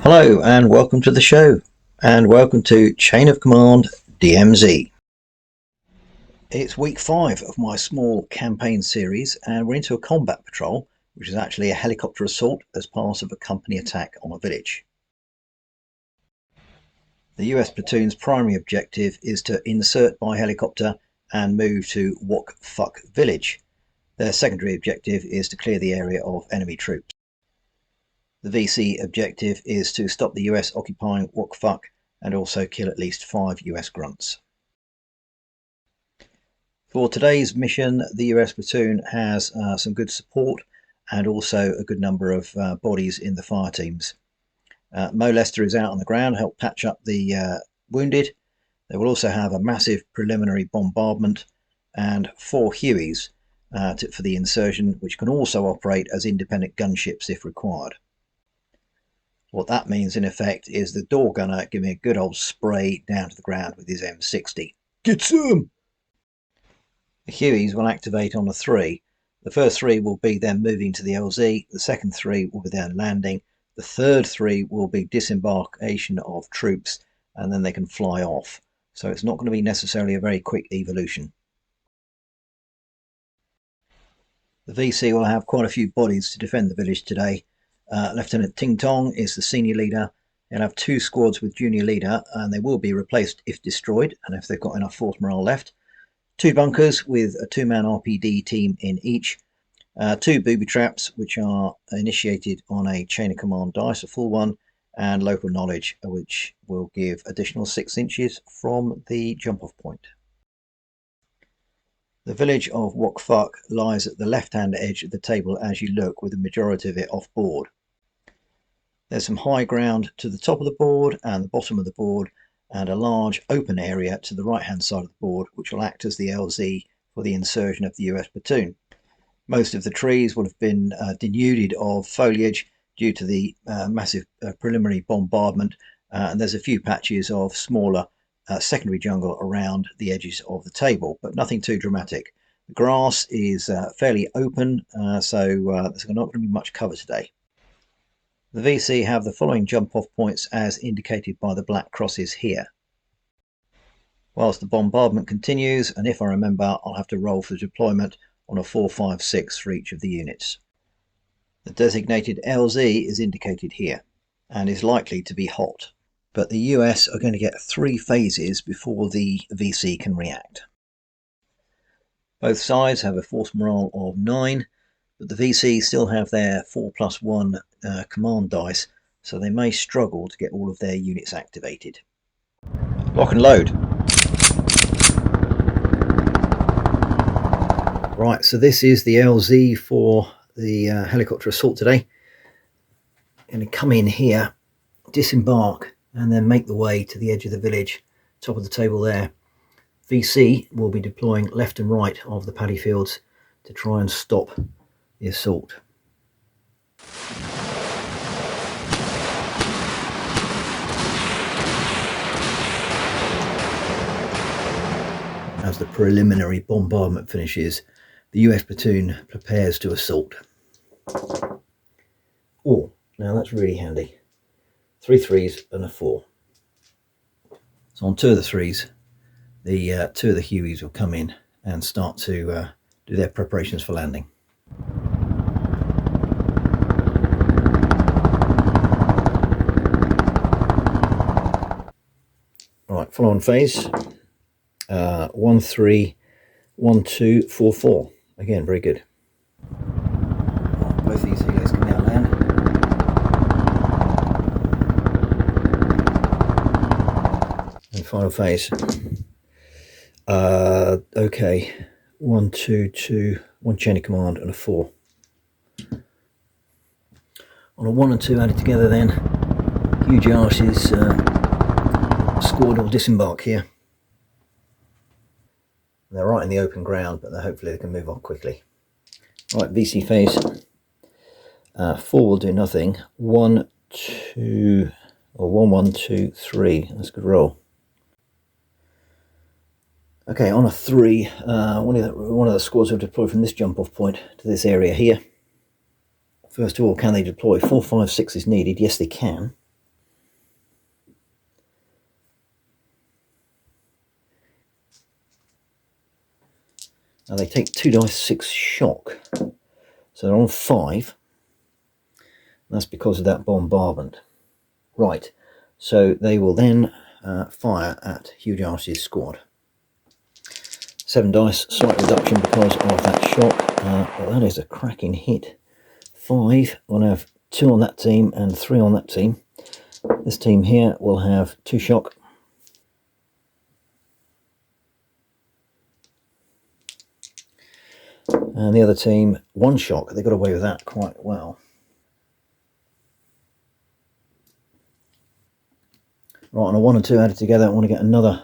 Hello and welcome to the show, and welcome to Chain of Command DMZ. It's week 5 of my small campaign series, and we're into a combat patrol, which is actually a helicopter assault as part of a company attack on a village. The US platoon's primary objective is to insert by helicopter and move to Wok village. Their secondary objective is to clear the area of enemy troops. The VC objective is to stop the US occupying Wok and also kill at least 5 US grunts. For today's mission, the US platoon has some good support and also a good number of bodies in the fire teams. Mo Lester is out on the ground to help patch up the wounded. They will also have a massive preliminary bombardment and 4 Hueys for the insertion, which can also operate as independent gunships if required. What that means in effect is the door gunner giving a good old spray down to the ground with his M60. Get some! The Hueys will activate on a 3. The first 3 will be them moving to the LZ, the second 3 will be then landing, the third 3 will be disembarkation of troops, and then they can fly off. So it's not going to be necessarily a very quick evolution. The VC will have quite a few bodies to defend the village today. Lieutenant Ting Tong is the senior leader. He'll have 2 squads with junior leader, and they will be replaced if destroyed and if they've got enough force morale left. 2 bunkers with a 2-man RPD team in each. 2 booby traps, which are initiated on a chain of command dice, a full one, and local knowledge, which will give additional 6 inches from the jump off point. The village of Wok lies at the left-hand edge of the table as you look, with the majority of it off board. There's some high ground to the top of the board and the bottom of the board, and a large open area to the right-hand side of the board, which will act as the LZ for the insertion of the US platoon. Most of the trees will have been denuded of foliage due to the massive preliminary bombardment, and there's a few patches of smaller secondary jungle around the edges of the table, but nothing too dramatic. The grass is fairly open, so there's not going to be much cover today. The VC have the following jump-off points as indicated by the black crosses here. Whilst the bombardment continues, and if I remember, I'll have to roll for deployment on a 4, 5, 6 for each of the units. The designated LZ is indicated here and is likely to be hot, but the US are going to get 3 phases before the VC can react. Both sides have a force morale of 9, but the VC still have their 4+1 command dice, so they may struggle to get all of their units activated. Lock and load. Right, so this is the LZ for the helicopter assault today. Going to come in here, disembark, and then make the way to the edge of the village, top of the table there. VC will be deploying left and right of the paddy fields to try and stop the assault. As the preliminary bombardment finishes, the US platoon prepares to assault. Oh, now that's really handy. 3 3s and a 4. So on 2 of the 3s, the 2 of the Hueys will come in and start to do their preparations for landing. Right, follow on phase. 1 3 1 2 4 4. Again, very good. Right, both these helos can now land. And final phase. Okay, 1 2 2, 1 chain of command and a 4. On a 1 and 2 added together, then huge arches. Squad will disembark here. They're right in the open ground, but hopefully they can move on quickly. Right, VC phase. 4 will do nothing. 1 2 or 1 1 2 3. That's a good roll. Okay, on a 3, one of the squads will deploy from this jump off point to this area here. First of all, can they deploy? 4 5 6 is needed. Yes, they can. Now they take 2 dice 6 shock, so they're on 5. That's because of that bombardment. Right, so they will then fire at Hueys' squad. 7 dice, slight reduction because of that shock, but that is a cracking hit. 5, we'll have 2 on that team and 3 on that team. This team here will have 2 shock. And the other team, 1 shock. They got away with that quite well. Right, on a 1 and 2 added together, I want to get another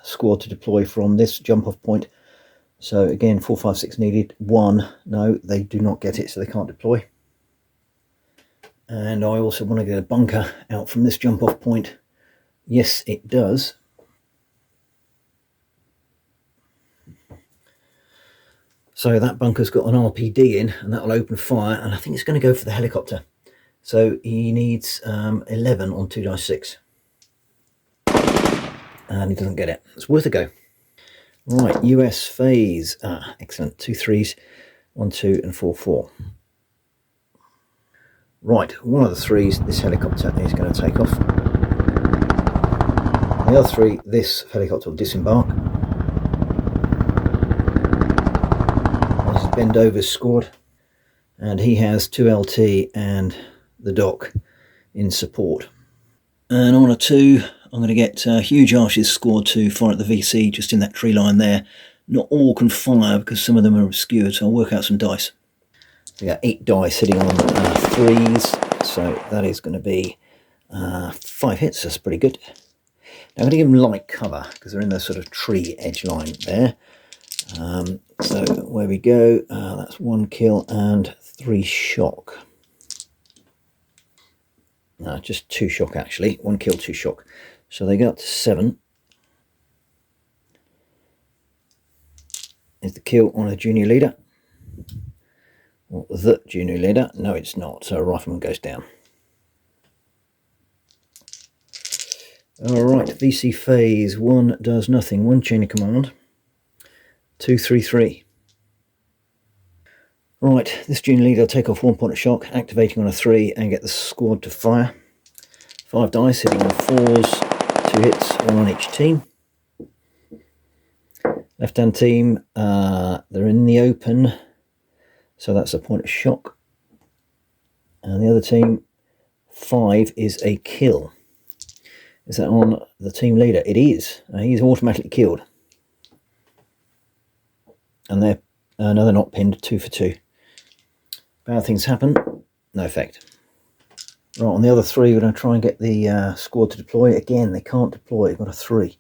squad to deploy from this jump-off point. So again, 4, 5, 6 needed. 1, no, they do not get it, so they can't deploy. And I also want to get a bunker out from this jump-off point. Yes, it does. So that bunker's got an RPD in, and that will open fire, and I think it's going to go for the helicopter. So he needs 11 on 2 dice 6. And he doesn't get it. It's worth a go. Right, US phase. Excellent. 2 3s, 1 2 and 4 4. Right, one of the 3s, this helicopter is going to take off. The other 3, this helicopter will disembark. This is Bendover's squad, and he has 2 LT and the dock in support. And on a 2, I'm going to get Hueys' squad to fire at the VC just in that tree line there. Not all can fire because some of them are obscured, so I'll work out some dice. We got 8 dice sitting on 3s, so that is going to be 5 hits. That's pretty good. Now I'm going to give them light cover because they're in the sort of tree edge line there. So where we go, that's 1 kill and 3 shock. No, just 2 shock actually. 1 kill, 2 shock. So they go up to 7. Is the kill on a junior leader? Or the junior leader? No, it's not. So a rifleman goes down. Alright, VC phase. 1 does nothing. 1 chain of command. 2 3 3. Right, this junior leader will take off 1 point of shock, activating on a 3 and get the squad to fire. 5 dice hitting on 4s. 2 hits, 1 on each team. Left hand team, they're in the open, so that's a point of shock. And the other team, 5 is a kill. Is that on the team leader? It is. He's automatically killed. And they're not pinned. 2 for 2. Bad things happen. No effect. Right, on the other 3, we're going to try and get the squad to deploy. Again, they can't deploy. They've got a 3.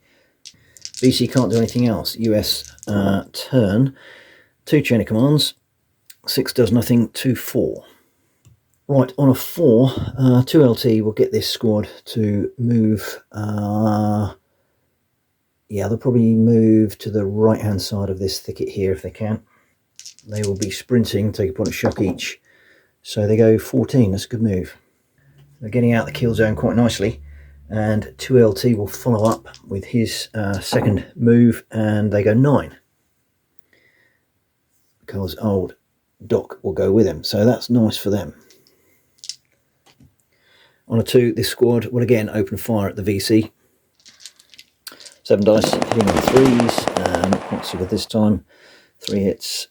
BC can't do anything else. US turn. 2 chain of commands. 6 does nothing. 2 4. Right, on a 4, 2 LT will get this squad to move. Yeah, they'll probably move to the right hand side of this thicket here if they can. They will be sprinting, take a point of shock each. So they go 14. That's a good move. They're getting out the kill zone quite nicely, and 2 LT will follow up with his second move, and they go 9 because old Doc will go with him, so that's nice for them. On a 2, this squad will again open fire at the VC. 7 dice hitting on 3s, not quite so good this time. 3 hits.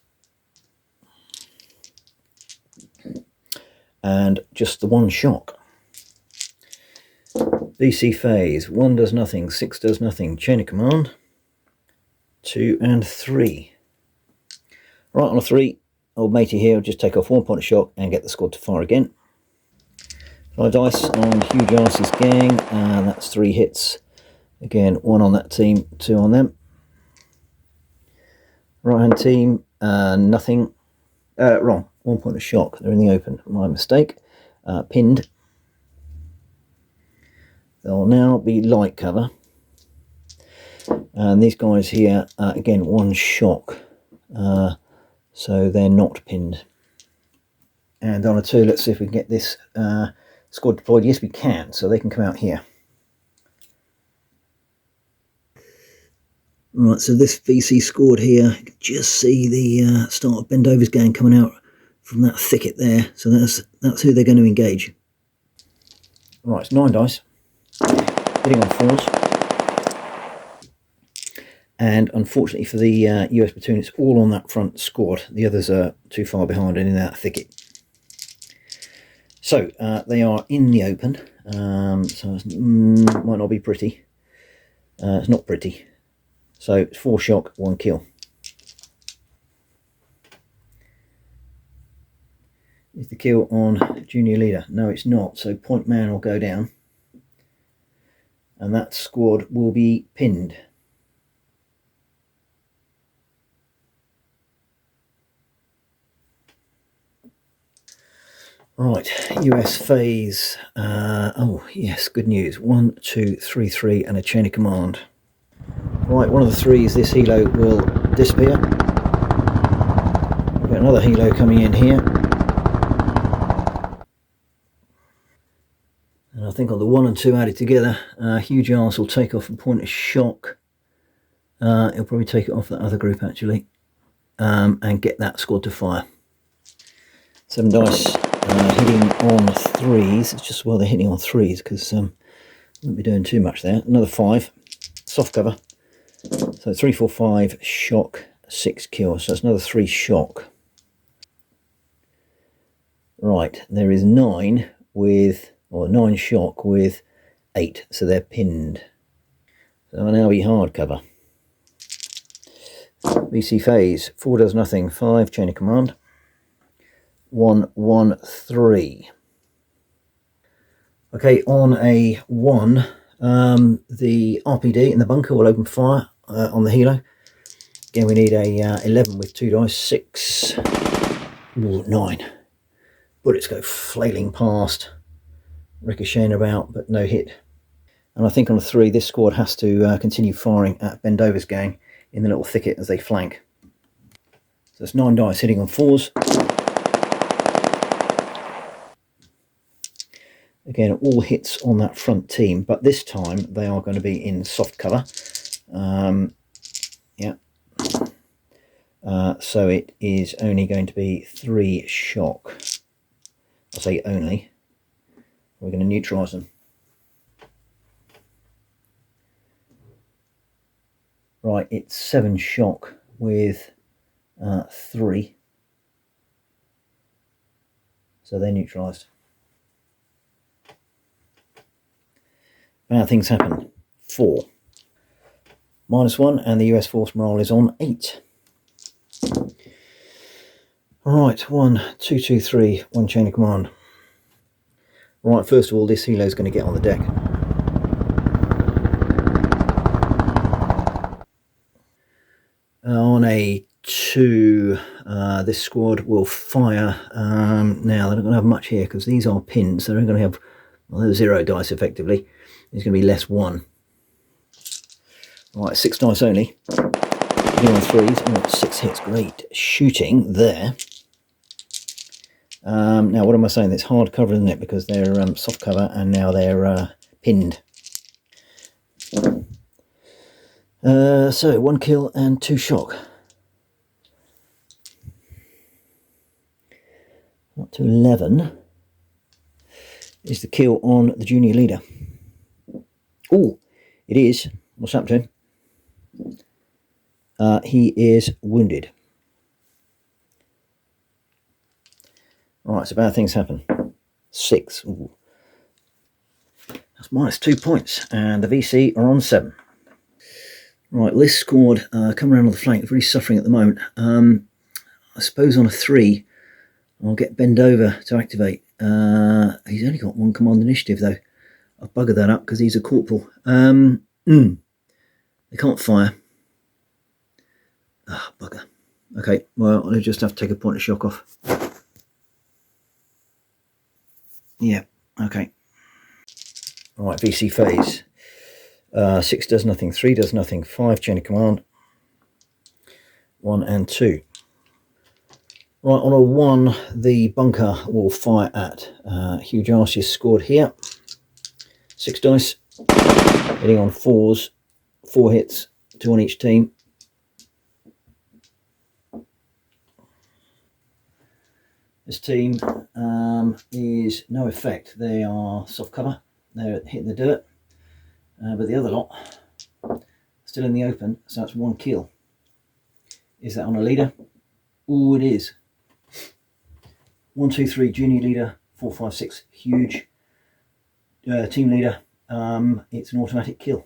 And just the 1 shock. VC phase. 1 does nothing, 6 does nothing. Chain of command. 2 and 3. Right, on a 3, old matey here will just take off 1 point of shock and get the squad to fire again. 5 dice on Hueys' gang, and that's 3 hits. Again, 1 on that team, 2 on them. Right hand team, nothing. Wrong, 1 point of shock. They're in the open. My mistake. Pinned. They'll now be light cover. And these guys here, again, 1 shock. So they're not pinned. And on a 2, let's see if we can get this squad deployed. Yes, we can. So they can come out here. Right, so this VC scored here. You can just see the start of Bendover's gang coming out from that thicket there. So that's who they're going to engage. Right, it's 9 dice, hitting on 4s. And unfortunately for the US platoon, it's all on that front squad. The others are too far behind and in that thicket. So they are in the open. So it might not be pretty. It's not pretty. So it's 4 shock, 1 kill. Is the kill on junior leader? No, it's not. So point man will go down. And that squad will be pinned. Right, US phase. Oh yes, good news. 1, 2, 3, 3, and a chain of command. Right, one of the 3s, this helo will disappear. We've got another helo coming in here. And I think on the 1 and 2 added together, huge arse will take off and point a shock. He'll probably take it off that other group actually, and get that squad to fire. 7 dice. Hitting on 3s. It's just they're hitting on 3s because won't be doing too much there. Another 5, soft cover. So 3, 4, 5 shock, 6 kills. So that's another 3 shock. Right, there is 9 shock with 8, so they're pinned. So I'll now be hard cover. VC phase. 4 does nothing. 5 chain of command. 1, 1, 3. Okay, on a 1, the RPD in the bunker will open fire on the helo. Again, we need a 11 with 2 dice. 6, ooh, 9. Bullets go flailing past, ricocheting about, but no hit. And I think on a 3, this squad has to continue firing at Bendover's gang in the little thicket as they flank. So it's 9 dice hitting on 4s. Again, all hits on that front team, but this time they are going to be in soft cover. Yeah. So it is only going to be 3 shock. I'll say only. We're going to neutralise them. Right, it's 7 shock with 3. So they're neutralised. Bad things happen. 4. -1, and the US force morale is on 8. Alright, 1, 2, 2, 3, 1 chain of command. Right, first of all, this helo is going to get on the deck. On a 2, this squad will fire. Now, they're not going to have much here because these are pins. So they're going to have, well, they're 0 dice effectively. There's going to be less 1. Right, 6 dice only. Hitting on 3s. Oh, 6 hits. Great shooting there. Now, what am I saying? It's hard cover, isn't it? Because they're soft cover and now they're pinned. So 1 kill and 2 shock. Up to 11 is the kill on the junior leader. Oh, it is. What's happened to him? He is wounded. Right, so bad things happen. 6. Ooh. That's -2 points, and the VC are on 7. Right, this squad coming around on the flank, really suffering at the moment. I suppose on a 3, I'll get Bendover to activate. He's only got 1 command initiative though. I've buggered that up because he's a corporal. They can't fire. Ah, bugger. Okay, well, I'll just have to take a point of shock off. Yeah, okay. Alright, VC phase. 6 does nothing, 3 does nothing, 5 chain of command. 1 and 2. Right, on a 1, the bunker will fire at huge arses scored here. 6 dice, hitting on 4s, 4 hits, 2 on each team. This team is no effect. They are soft cover. They're hitting the dirt. But the other lot still in the open, so that's 1 kill. Is that on a leader? Oh, it is. 1, 2, 3 junior leader, 4, 5, 6 huge team leader. It's an automatic kill.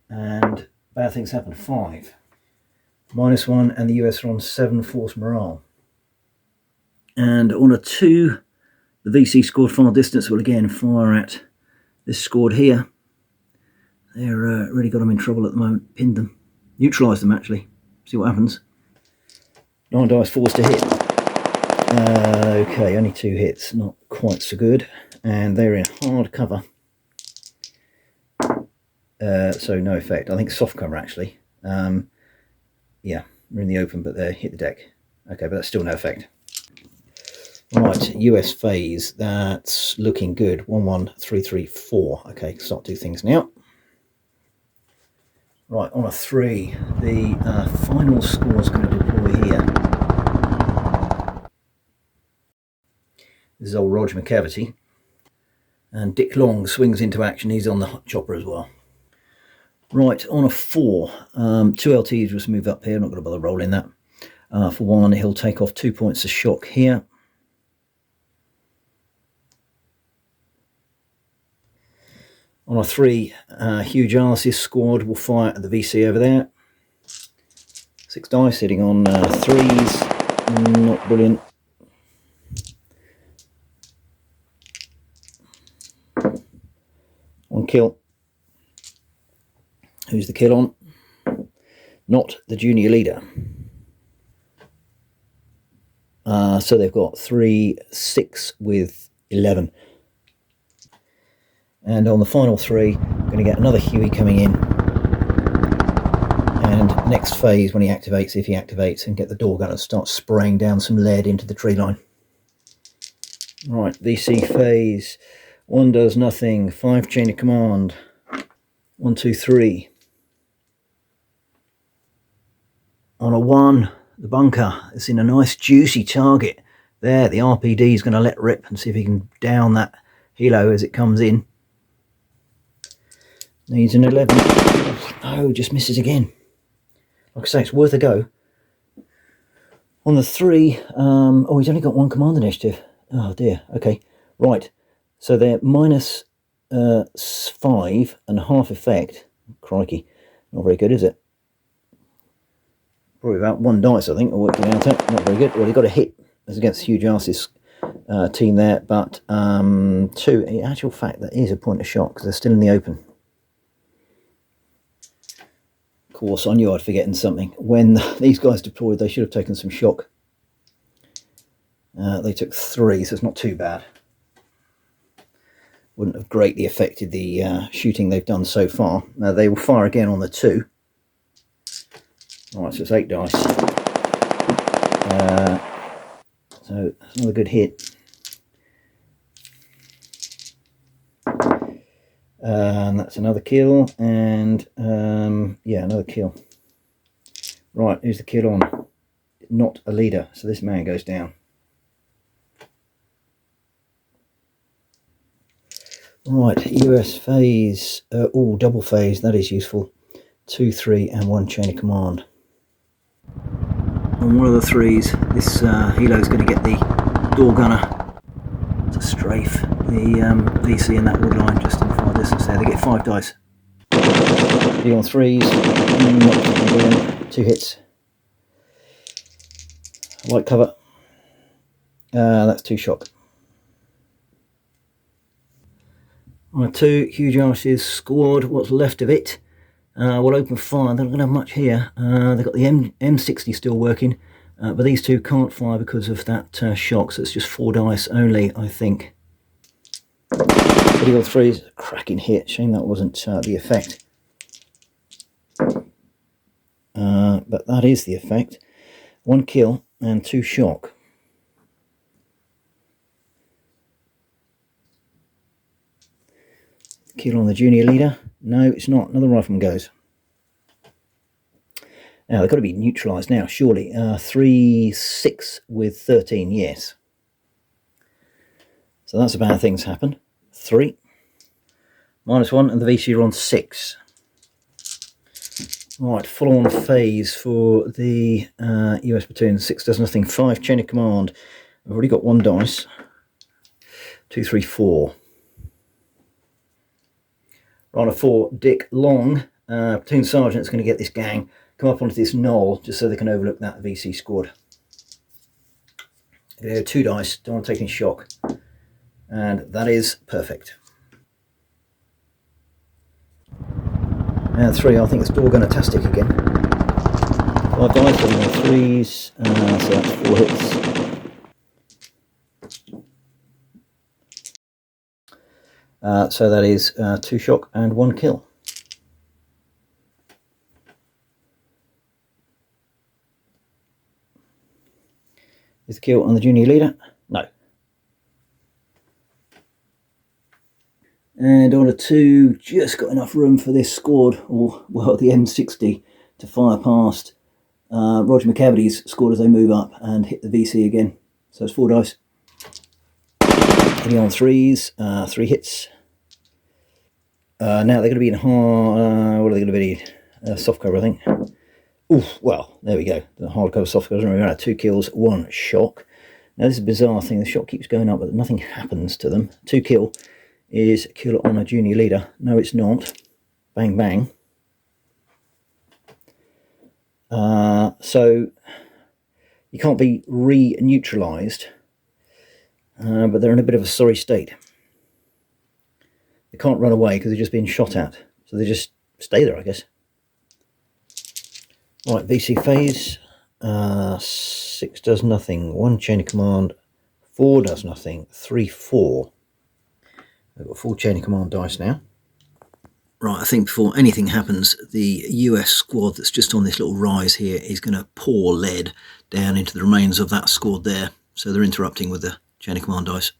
And bad things happen. 5. -1, and the US are on 7 force morale. And on a 2, the VC scored far distance. Will again fire at this squad here. They're really got them in trouble at the moment. Pinned them. Neutralised them actually. See what happens. 9 dice, 4s to hit. Okay, only 2 hits. Not quite so good. And they're in hard cover. So no effect. I think soft cover actually. Yeah, we're in the open, but they hit the deck. Okay, but that's still no effect. Right, US phase. That's looking good. 1, 1, 3, 3, 4. Okay, start to do things now. Right, on a 3, the final score is going to deploy here. This is old Roger McCavity. And Dick Long swings into action. He's on the chopper as well. Right, on a 4, 2 LTs just move up here. I'm not going to bother rolling that. For 1, he'll take off 2 points of shock here. On a 3, huge Arceus squad will fire at the VC over there. 6 dice, hitting on 3s. Not brilliant. One kill. Who's the kill on? Not the junior leader. So they've got 3, 6 with 11. And on the final 3, we're going to get another Huey coming in. And next phase, when he activates, if he activates, and get the door gun and start spraying down some lead into the tree line. Right, VC phase. 1 does nothing. 5 chain of command. 1, 2, 3. On a 1, the bunker is in a nice juicy target. There, the RPD is going to let rip and see if he can down that helo as it comes in. Needs an 11. Oh, just misses again. Like I say, it's worth a go. On the 3, oh, he's only got 1 command initiative. Oh dear, okay. Right, so they're minus 5.5 effect. Crikey, not very good, is it? Probably about 1 dice, I think, I worked it out at. Not very good. Well, he got a hit as against Huge Arceus team there, but 2, in actual fact, that is a point of shock because they're still in the open. Of course, I knew I'd forgotten something. When these guys deployed, they should have taken some shock. They took 3, so it's not too bad. Wouldn't have greatly affected the shooting they've done so far. Now they will fire again on the 2. Alright, so it's 8 dice. So that's another good hit. And that's another kill, and yeah, another kill. Right, who's the kill on? Not a leader, so this man goes down. Right, US phase, oh, double phase, that is useful. 2, 3, and 1 chain of command. On one of the 3s, this helo is going to get the door gunner to strafe the VC in that wood line just in far distance there. They get 5 dice. Be on 3s, not brilliant. 2 hits. Light cover. That's 2 shock. On a 2, Huge Arceus squad, what's left of it. We'll open fire. They're not going to have much here. They've got the M60 still working, but these 2 can't fire because of that shock, so it's just 4 dice only, I think. Video 3's a cracking hit. Shame that wasn't the effect. But that is the effect. 1 kill and 2 shock. Kill on the junior leader. No, it's not. Another rifleman goes. Now, they've got to be neutralised now, surely. 3-6 with 13, yes. So that's about how things happen. 3. -1, and the VC are on 6. Right, follow-on phase for the US platoon. 6 does nothing. 5, chain of command. I've already got 1 dice. 2, 3, 4. On a 4, Dick Long, platoon sergeant, is going to get this gang come up onto this knoll just so they can overlook that VC squad. 2 dice, don't want to take any shock. And that is perfect. And 3, I think it's Dorgun-tastic again. 5 dice, 7 more 3s, so that's 4 hits. So that is 2 shock and 1 kill. Is the kill on the junior leader? No. And on a 2, just got enough room for this squad, or well, the M60, to fire past Roger McCavity's squad as they move up and hit the VC again. So it's 4 dice. Hitting on 3s, 3 hits. Now they're going to be in hard. What are they going to be? Soft cover, I think. Oof, well, there we go. The hard cover, soft cover. Doesn't really matter. 2 kills, 1 shock. Now this is a bizarre thing. The shock keeps going up, but nothing happens to them. 2 kill is kill on a junior leader. No, it's not. Bang, bang. So you can't be re-neutralised, but they're in a bit of a sorry state. They can't run away because they're just being shot at, so they just stay there, I guess. Right, VC phase. 6 does nothing. 1 chain of command. 4 does nothing. 3, 4. I've got 4 chain of command dice now. Right, I think before anything happens, the US squad that's just on this little rise here is going to pour lead down into the remains of that squad there. So they're interrupting with the chain of command dice.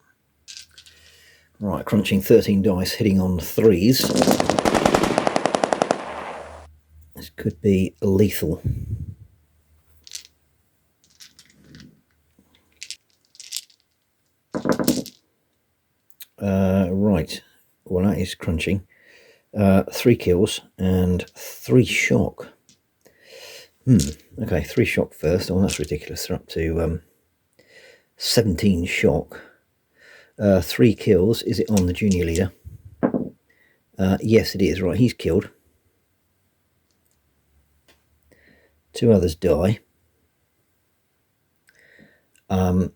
Right, crunching 13 dice, hitting on 3s. This could be lethal. Right, well that is crunching. 3 kills and 3 shock. Okay, 3 shock first. Oh, that's ridiculous. They're up to 17 shock. 3 kills. Is it on the junior leader? Yes, it is. Right, he's killed. 2 others die. So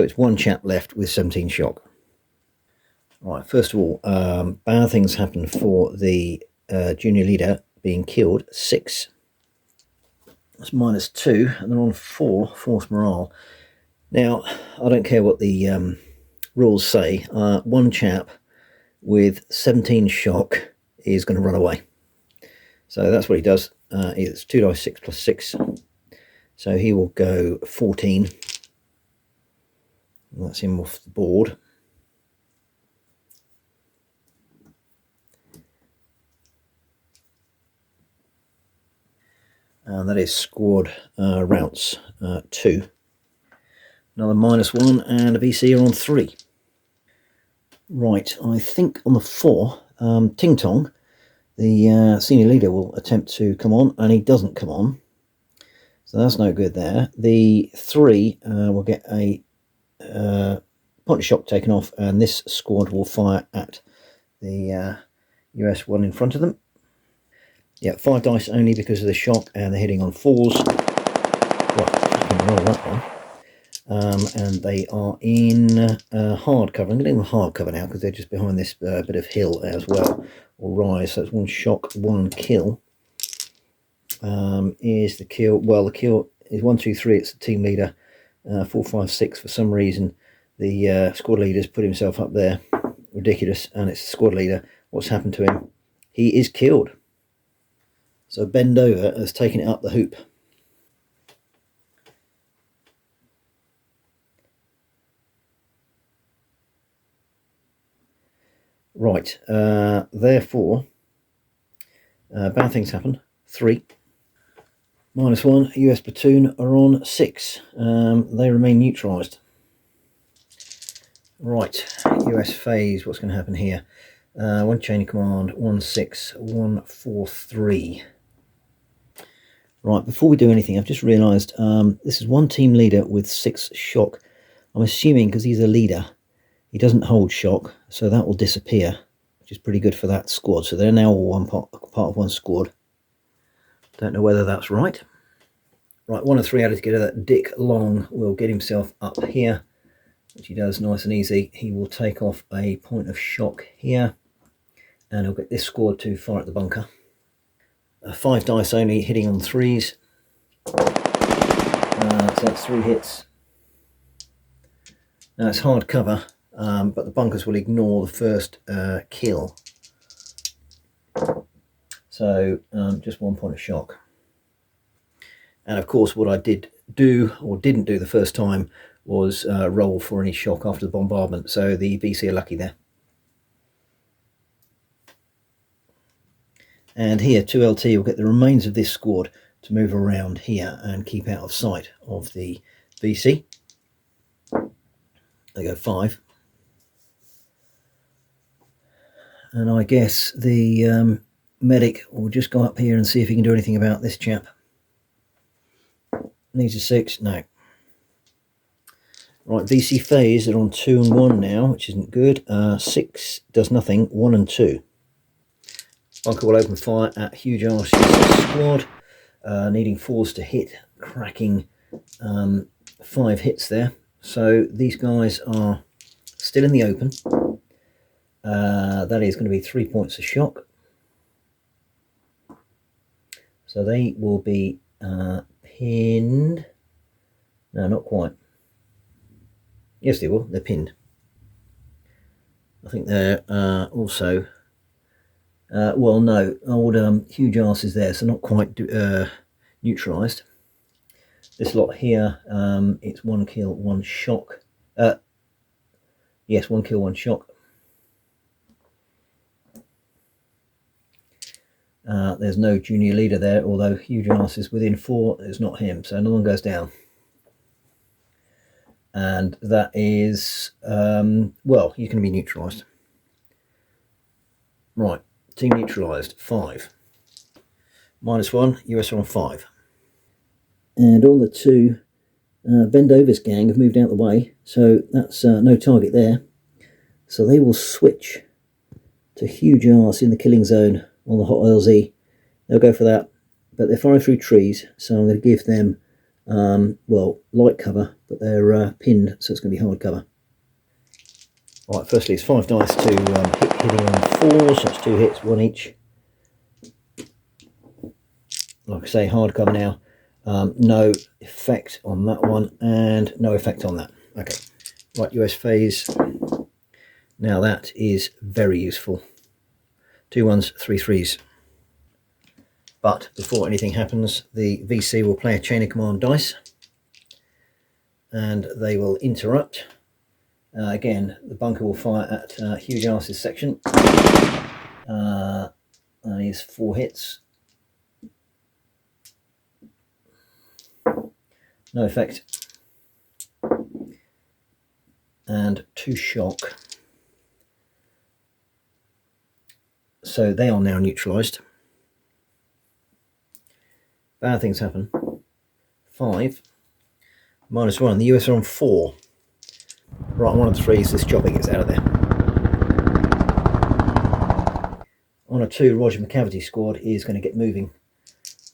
it's 1 chap left with 17 shock. Right, first of all, bad things happen for the junior leader being killed. 6. That's -2, and they're on 4, force morale. Now, I don't care what the rules say. 1 chap with 17 shock is going to run away. So that's what he does. It's 2 dice 6 plus 6. So he will go 14. That's him off the board. And that is squad routes 2. Another -1 and a VC are on 3. Right, I think on the 4, Ting Tong, the senior leader, will attempt to come on, and he doesn't come on. So that's no good there. The 3 will get a point of shock taken off, and this squad will fire at the US one in front of them. Yeah, 5 dice only because of the shock, and they're hitting on 4s. Right, I can roll that one. And they are in hard cover. I'm going to do them hard cover now because they're just behind this bit of hill as well, or rise. So it's 1 shock, 1 kill. Is the kill? Well, the kill is 1, 2, 3. It's the team leader. 4, 5, 6. For some reason, the squad leader's put himself up there. Ridiculous. And it's the squad leader. What's happened to him? He is killed. So Bend Over has taken it up the hoop. Right, therefore, bad things happen. 3. -1, US Platoon are on 6. They remain neutralised. Right, US phase, what's going to happen here? 1 chain of command, 1 6 1 4 3. Right, before we do anything, I've just realised this is 1 team leader with 6 shock. I'm assuming because he's a leader, he doesn't hold shock, so that will disappear, which is pretty good for that squad. So they're now all part of 1 squad. Don't know whether that's right. Right, 1 of 3 added together. Dick Long will get himself up here, which he does nice and easy. He will take off a point of shock here, and he'll get this squad to fire at the bunker. 5 dice only, hitting on 3s. So that's 3 hits. Now it's hard cover, but the bunkers will ignore the first kill. So just 1 point of shock. And of course what I did do, or didn't do the first time, was roll for any shock after the bombardment. So the VC are lucky there. And here 2LT will get the remains of this squad to move around here and keep out of sight of the VC. They go 5. And I guess the medic will just go up here and see if he can do anything about this chap. Needs a 6, no. Right, VC phase, they're on 2 and 1 now, which isn't good. 6 does nothing, 1 and 2. Bunker will open fire at Huge Arse's squad, needing 4s to hit, cracking 5 hits there. So these guys are still in the open. That is going to be 3 points of shock. So they will be pinned. No, not quite. Yes, they will. They're pinned. I think they're also... well, no, old Huge Arse is there, so not quite neutralised. This lot here, it's 1 kill, 1 shock. Yes, 1 kill, 1 shock. There's no junior leader there, although Huge Arse is within 4. It's not him, so no one goes down. And that is, well, he's going to be neutralised. Right. Team neutralised, 5. -1, US are on 5. And on the 2, Vendover's gang have moved out the way, so that's no target there. So they will switch to Huge Arse in the killing zone on the Hot LZ. They'll go for that, but they're firing through trees, so I'm going to give them, well, light cover, but they're pinned, so it's going to be hard cover. Right, firstly it's 5 dice to hitting on 4, so it's 2 hits, 1 each. Like I say, hard cover now. No effect on that one, and no effect on that. Okay, right, US phase. Now that is very useful. 2 1s, 3 3s. But before anything happens, the VC will play a chain of command dice, and they will interrupt. Again, the bunker will fire at Huge Arse's section. And he's 4 hits. No effect. And 2 shock. So they are now neutralised. Bad things happen. 5. -1. The US are on 4. Right, 1 of 3s, this chopper gets out of there. On a 2, Roger McCavity squad is going to get moving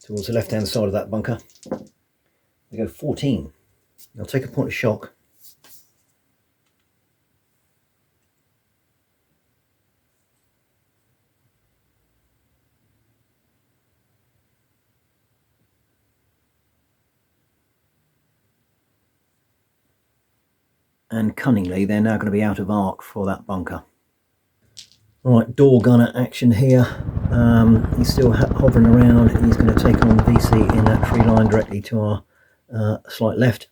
towards the left-hand side of that bunker. They go 14. They'll take a point of shock. And cunningly, they're now going to be out of arc for that bunker. Right, door gunner action here. He's still hovering around. He's going to take on VC in that tree line directly to our slight left.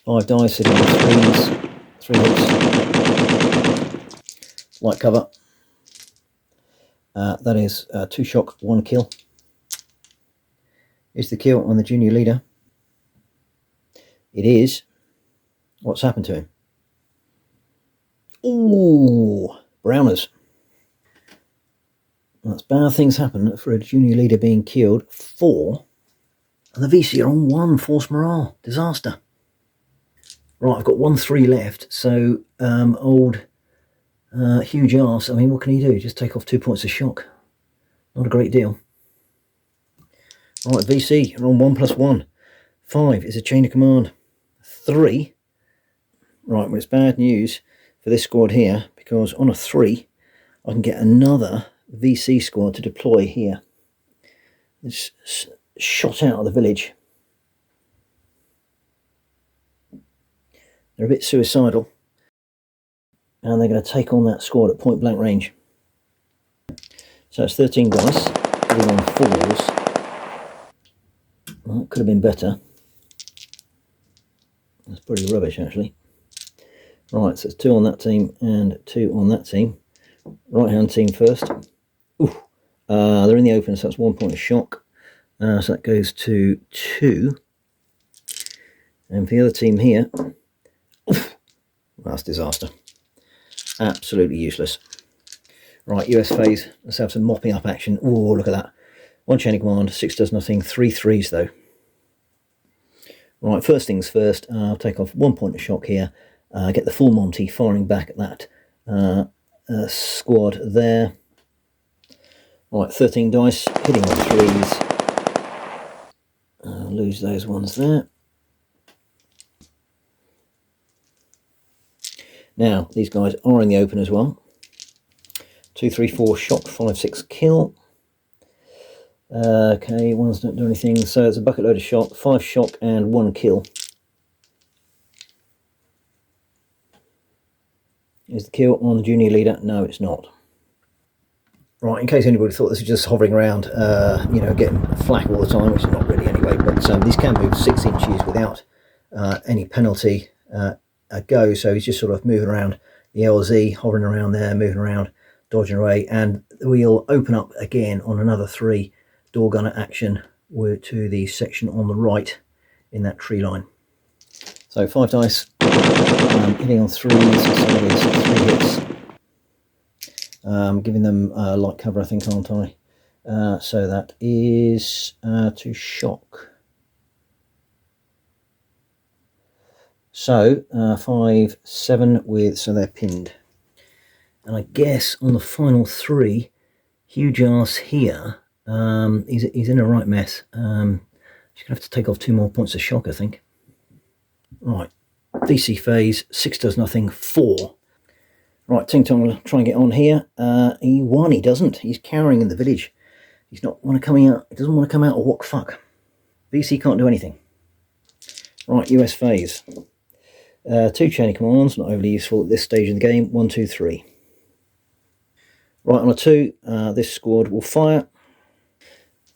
5 dice, hitting on 3s, 3 hits. light cover. That is 2 shock, 1 kill. Is the kill on the junior leader? It is. What's happened to him? Ooh, Browners. That's bad things happen for a junior leader being killed. 4. And the VC are on 1. Force morale. Disaster. Right, I've got 1-3 left. So, old huge arse. I mean, what can he do? Just take off 2 points of shock. Not a great deal. Right, VC are on 1+1. 5 is a chain of command. 3. Right, well, it's bad news for this squad here, because on a 3, I can get another VC squad to deploy here. It's shot out of the village. They're a bit suicidal, and they're going to take on that squad at point blank range. So it's 13 dice, hitting on 4s. Well, it could have been better. That's pretty rubbish, actually. Right, so it's 2 on that team and 2 on that team. Right hand team first. Ooh, they're in the open, so that's 1 point of shock. So that goes to 2. And for the other team here, oof, that's disaster. Absolutely useless. Right, US phase. Let's have some mopping up action. Oh, look at that. 1 chain of command, 6 does nothing, 3 3s though. Right, first things first, I'll take off 1 point of shock here. Get the full Monty firing back at that squad there. Right, 13 dice, hitting on 3s. Lose those ones there. Now, these guys are in the open as well. 2, 3, 4 shock, 5, 6 kill. Okay, ones don't do anything, so it's a bucket load of shock, 5 shock and 1 kill. Is the kill on the junior leader? No, it's not. Right, in case anybody thought this was just hovering around, you know, getting flak all the time, which is not really anyway, but these can move 6 inches without any penalty a go, so he's just sort of moving around the LZ, hovering around there, moving around, dodging away, and we'll open up again on another 3 door gunner action to the section on the right in that tree line. So 5 dice, hitting on 3s, so that is 3 hits. Giving them light cover, I think, aren't I? So that is 2 shock. So 5, 7 with, so they're pinned. And I guess on the final 3, huge arse here, he's in a right mess. He's going to have to take off 2 more points of shock, I think. Right, DC phase, 6 does nothing, 4. Right, Ting Tong will try and get on here. He won, he doesn't. He's cowering in the village. He's not want to coming out. He doesn't want to come out or walk fuck. VC can't do anything. Right, US phase. 2 chain of commands, not overly useful at this stage of the game. 1, 2, 3. Right, on a 2, this squad will fire.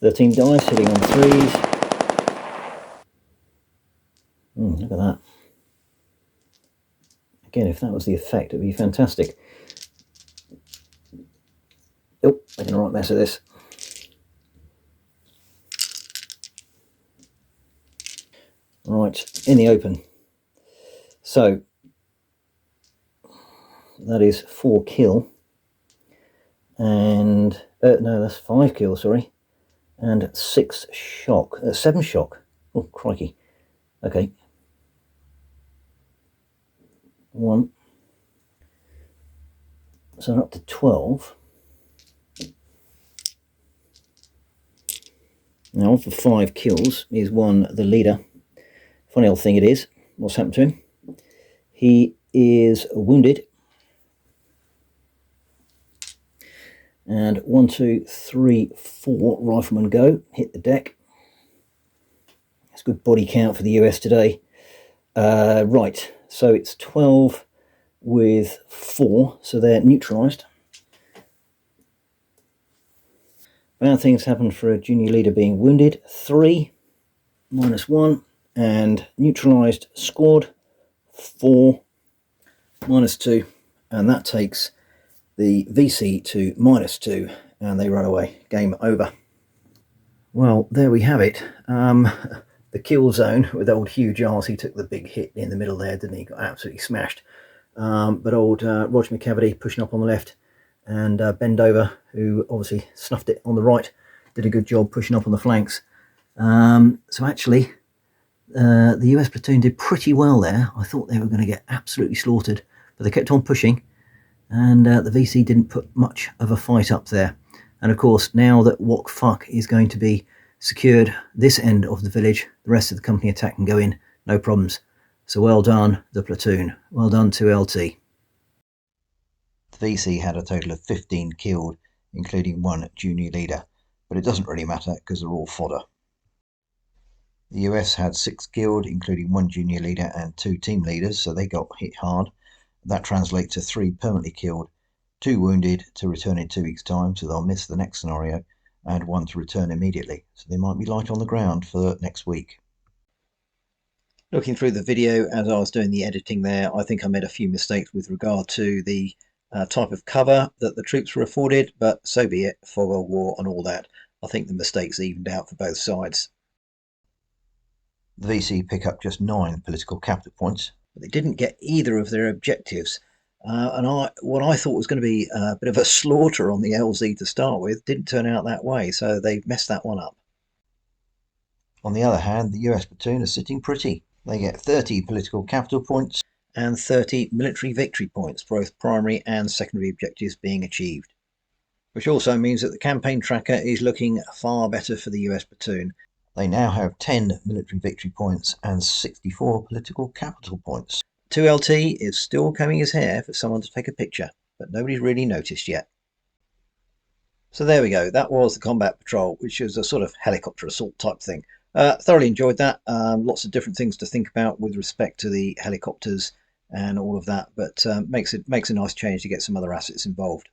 13 dice, hitting on 3s. Look at that. Again, if that was the effect, it would be fantastic. Oh, making a right mess of this. Right, in the open. So, that is 4 kill. And, no, that's 5 kill, sorry. And 6 shock. 7 shock. Oh, crikey. Okay. 1. So up to 12. Now, of the 5 kills, he's one the leader. Funny old thing it is. What's happened to him? He is wounded. And 1, 2, 3, 4 riflemen go. Hit the deck. That's good body count for the US today. Right, so it's 12 with 4, so they're neutralised. Bad things happen for a junior leader being wounded. 3, -1, and neutralised squad, 4, -2, and that takes the VC to -2, and they run away. Game over. Well, there we have it. The kill zone with old Hugh Giles. He took the big hit in the middle there, didn't he? Got absolutely smashed. But old Roger McCavity pushing up on the left, and Bendover, who obviously snuffed it on the right, did a good job pushing up on the flanks. So actually, the US platoon did pretty well there. I thought they were going to get absolutely slaughtered, but they kept on pushing, and the VC didn't put much of a fight up there. And of course, now that CoC is going to be secured this end of the village, the rest of the company attack can go in, no problems. So well done, the platoon. Well done to LT. The VC had a total of 15 killed, including 1 junior leader, but it doesn't really matter because they're all fodder. The US had 6 killed, including 1 junior leader and 2 team leaders, so they got hit hard. That translates to 3 permanently killed, 2 wounded to return in 2 weeks' time, so they'll miss the next scenario, and 1 to return immediately, so they might be light on the ground for next week. Looking through the video as I was doing the editing there, I think I made a few mistakes with regard to the type of cover that the troops were afforded, but so be it. Fog of war and all that. I think the mistakes evened out for both sides. The VC pick up just 9 political capital points, but they didn't get either of their objectives. What I thought was going to be a bit of a slaughter on the LZ to start with didn't turn out that way, so they messed that one up. On the other hand, the US platoon are sitting pretty. They get 30 political capital points and 30 military victory points, both primary and secondary objectives being achieved. Which also means that the campaign tracker is looking far better for the US platoon. They now have 10 military victory points and 64 political capital points. 2LT is still combing his hair for someone to take a picture, but nobody's really noticed yet. So there we go. That was the combat patrol, which is a sort of helicopter assault type thing. Thoroughly enjoyed that. Lots of different things to think about with respect to the helicopters and all of that, but makes a nice change to get some other assets involved.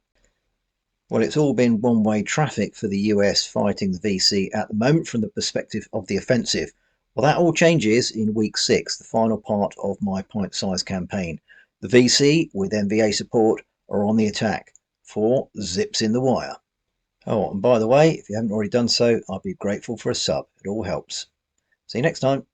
Well, it's all been one-way traffic for the US fighting the VC at the moment from the perspective of the offensive. Well, that all changes in week 6, the final part of my pint-sized campaign. The VC, with NVA support, are on the attack for zips in the wire. Oh, and by the way, if you haven't already done so, I'd be grateful for a sub. It all helps. See you next time.